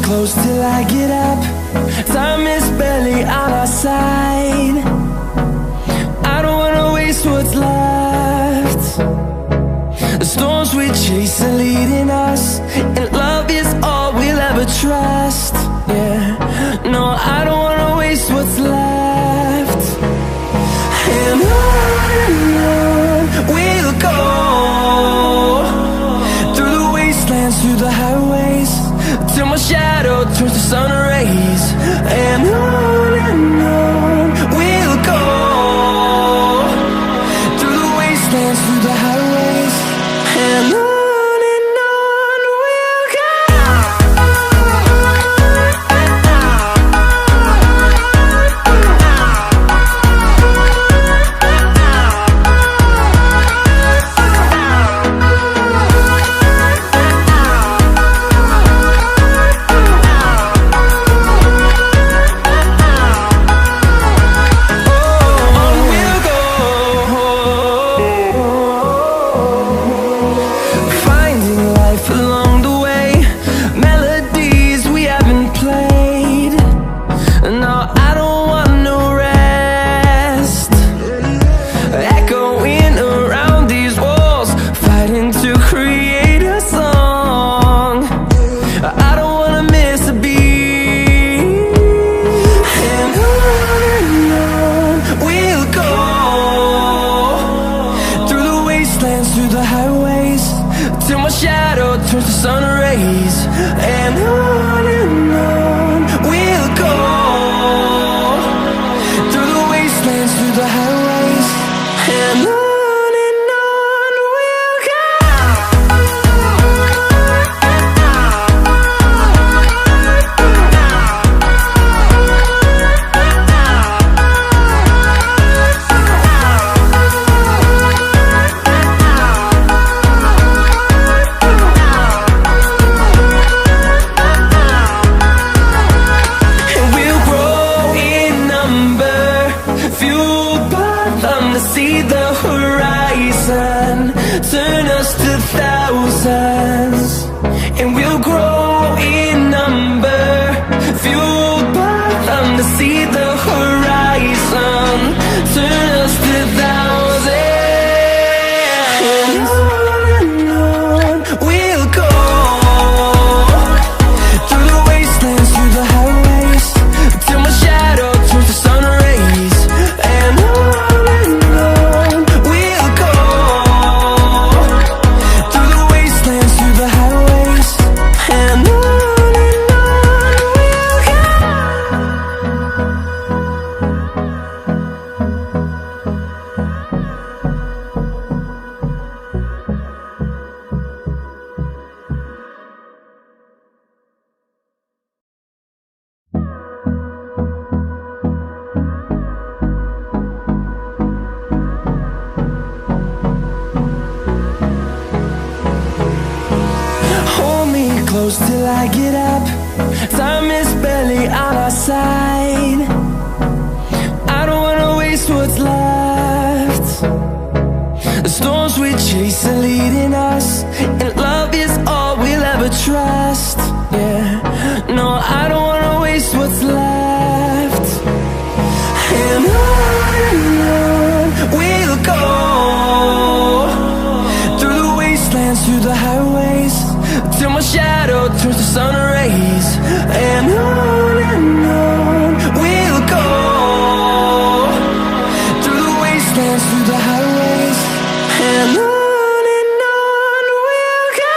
close till I get up. Time is barely on our side. I don't wanna waste what's left. The storms we chase are leading us, and love is all we'll ever trust. Yeah, no, I don't wanna waste what's left. And on we'll go, through the wastelands, through the highways, till my shadow turns to sun rays. And on we'll go, through the wastelands, through the highways, and on we'll go. Through the highways, till my shadow turns to sun rays. And on we'll go, through the wastelands, through the highways, and on we'll go. See the horizon turn us to thousands, and we'll grow in number, fueled by them. To see the horizon turn us to thousands, and on we'll go, through the wastelands, through the highways, till my shadow turns to sun rays. And close till I get up. Time is barely on our side. I don't wanna waste what's left. The storms we chase are leading us, and love is all we'll ever trust. Yeah, no, I don't wanna waste what's left. And on we'll go, through the wastelands, through the highways, till my shadow turns to sun rays. And on we'll go, through the wastelands, through the highways, and on we'll go.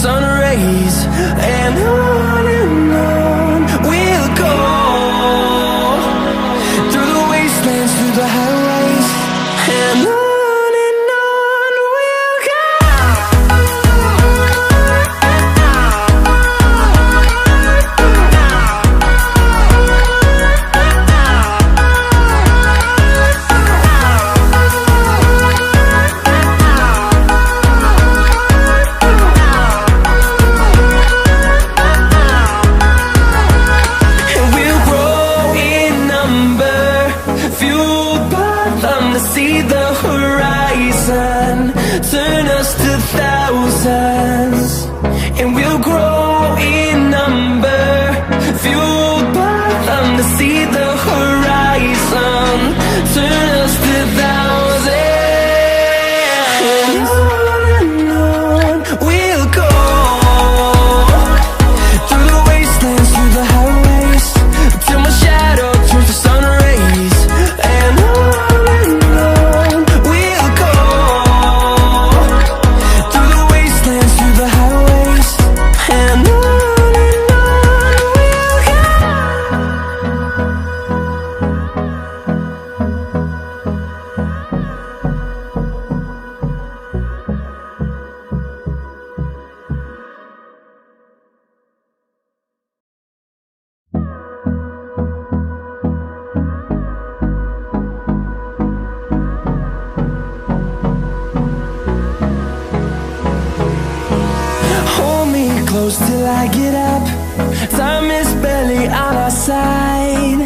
sun rays. And on we'll go, through the wastelands, through the highways. And on we'll go. See the horizon, turn us to thousands, and we'll grow in number, fueled by them. To see the horizon, turn us to thousands, and on we'll go, through the wastelands, through the highways, till my shadow turns to sun rays. And close till I get up. Time is barely on our side.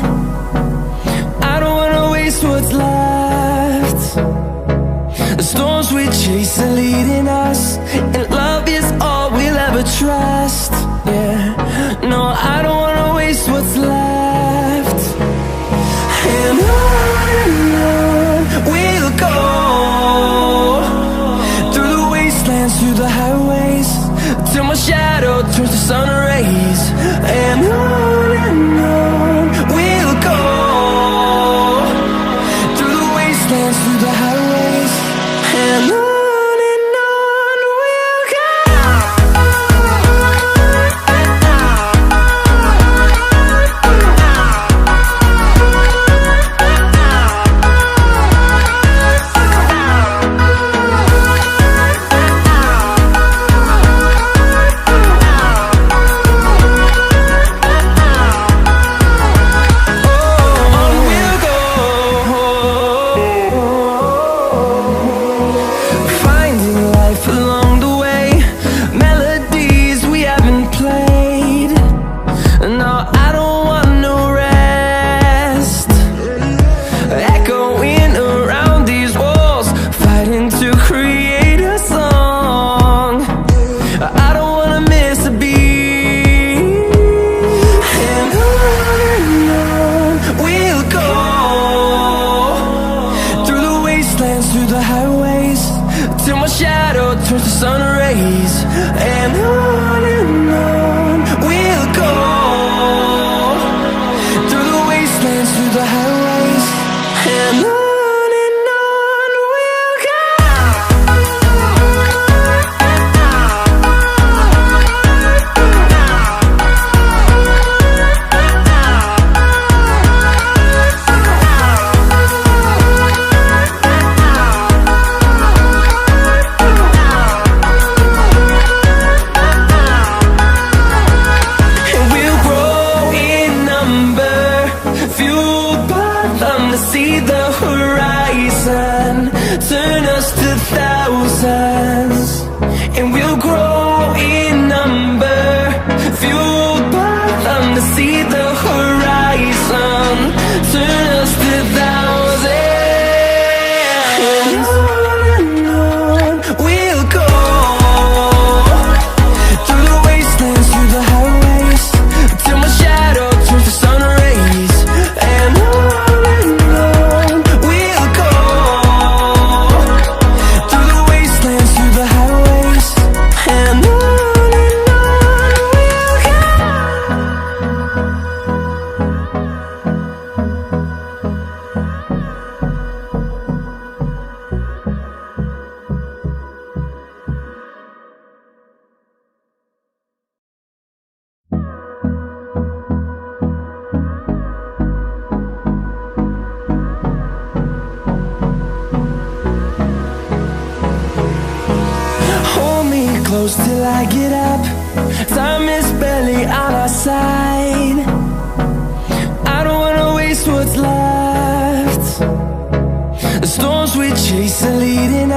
I don't wanna waste what's left. The storms we chase are leading us, and love is all we'll ever trust. Yeah, no, I don't wanna waste what's left. And on we'll go, through the wastelands, through the highways, till my shadow turns to sun rays. And on we'll go, through the wastelands, through the highways. And on we'll go. Through the highways, till my shadow turns to sun rays. And on we'll go, through the wastelands, through the highways. And on we'll go. See the horizon, turn us to thousands, and we'll grow in number, fueled by them. To see the horizon, turn us to thousands, and on we'll go, through the wastelands, through the highways, till my shadow turns to sun rays. And and till I get up. Time is barely on our side. I don't wanna waste what's left. The storms we chase are leading